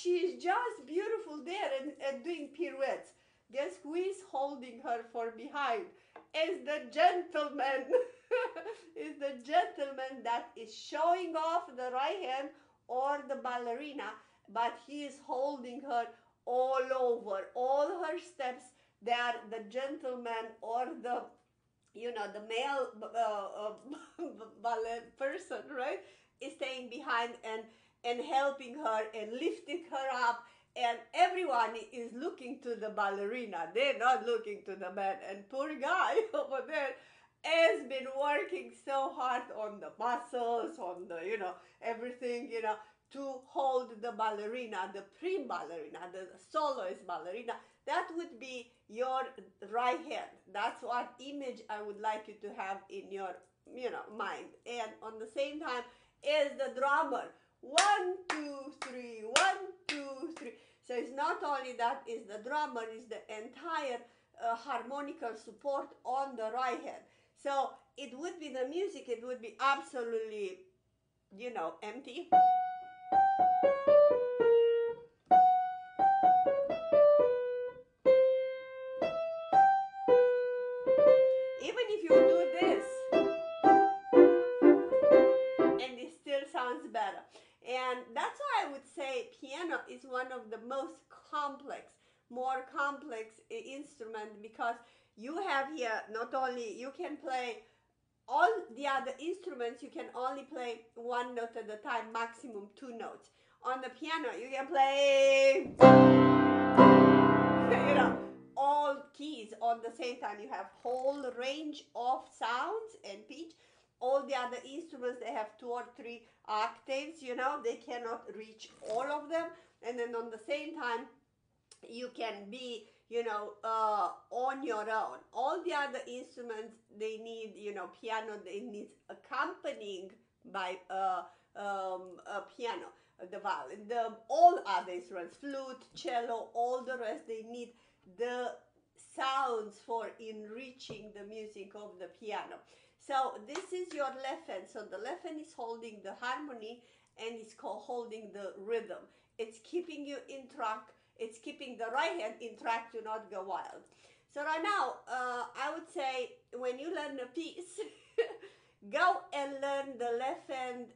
she's just beautiful there and doing pirouettes. Guess who is holding her from behind? Is the gentleman. Is the gentleman that is showing off the right hand or the ballerina, but he is holding her all over, all her steps. They are the gentleman or the, you know, the male ballet person, right, is staying behind and helping her and lifting her up, and everyone is looking to the ballerina. They're not looking to the man. And poor guy over there has been working so hard on the muscles, on the, you know, everything, you know, to hold the ballerina, the prima ballerina, the soloist ballerina. That would be your right hand. That's what image I would like you to have in your, you know, mind. And on the same time is the drummer. 1, 2, 3, 1, 2, 3. So it's not only that is the drummer, it's the entire harmonical support on the right hand. So it would be the music, it would be absolutely, you know, empty. Even if you do this, and it still sounds better. And that's why I would say piano is one of the most complex, more complex instrument, because you have here not only you can play all the other instruments, you can only play one note at a time, maximum 2 notes. On the piano, you can play, you know, all keys on the same time. You have whole range of sounds and pitch. All the other instruments, they have 2 or 3 octaves, you know, they cannot reach all of them. And then on the same time, you can be, you know, on your own. All the other instruments, they need, you know, piano, they need accompanying by a piano, the violin, all other instruments, flute, cello, all the rest, they need the sounds for enriching the music of the piano. So this is your left hand. So the left hand is holding the harmony and it's holding the rhythm. It's keeping you in track. It's keeping the right hand in track to not go wild. So right now, I would say when you learn a piece, go and learn the left hand,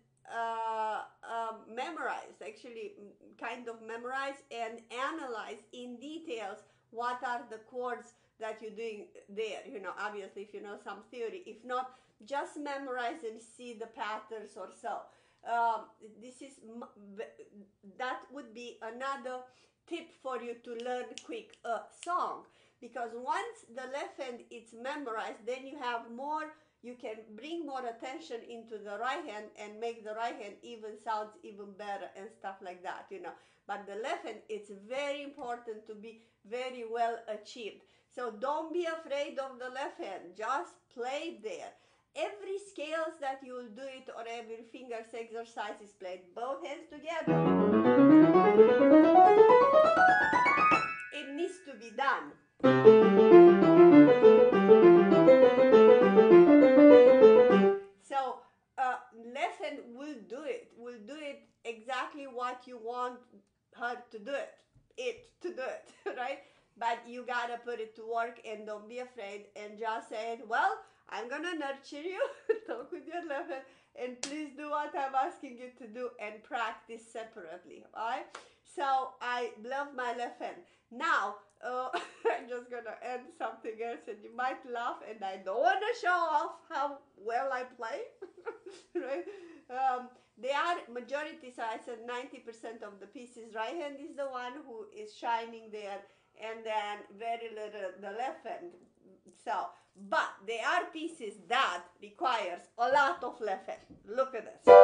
memorize, actually kind of memorize and analyze in details what are the chords that you're doing there. You know, obviously if you know some theory, if not, just memorize and see the patterns or so. That would be another tip for you to learn quick a song, because once the left hand is memorized, then you have more, you can bring more attention into the right hand and make the right hand even sounds even better and stuff like that, you know. But the left hand, it's very important to be very well achieved. So don't be afraid of the left hand, just play there. Every scales that you will do it, or every fingers exercise is played both hands together. It needs to be done. So left hand will do it exactly what you want her to do it, right? But you gotta put it to work and don't be afraid and just say, well, I'm gonna nurture you, talk with your left hand, and please do what I'm asking you to do and practice separately, alright? So I love my left hand. Now, I'm just gonna end something else and you might laugh, and I don't wanna show off how well I play, right? They are majority, so I said 90% of the pieces, right hand is the one who is shining there, and then very little the left hand. So, but there are pieces that requires a lot of left hand. Look at this.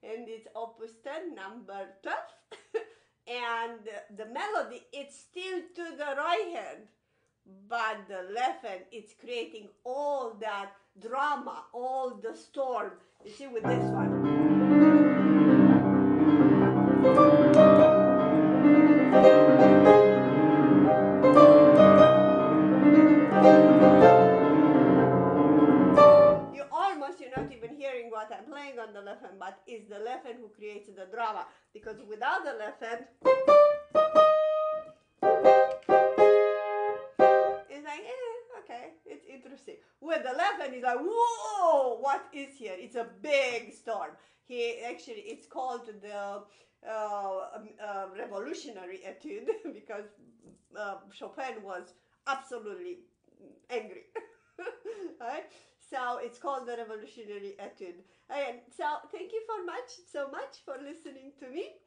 and it's opus 10, number 12. And the melody, it's still to the right hand, but the left hand, it's creating all that drama, all the storm. You see with this one. You're not even hearing what I'm playing on the left hand, but it's the left hand who creates the drama, because without the left hand, it's like, okay, it's interesting. With the left hand, it's like, whoa, what is here? It's a big storm. It's called the revolutionary etude, because Chopin was absolutely angry. Right? So it's called the revolutionary etude. And so thank you so much for listening to me.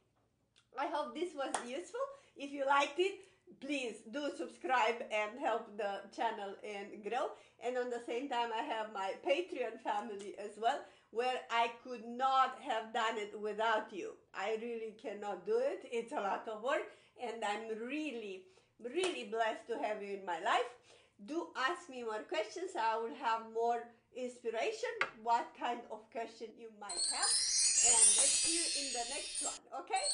I hope this was useful. If you liked it, please do subscribe and help the channel and grow. And on the same time, I have my Patreon family as well, where I could not have done it without you. I really cannot do it. It's a lot of work, and I'm really, really blessed to have you in my life. Do ask me more questions. I will have more inspiration, what kind of question you might have. And let's see you in the next one, okay?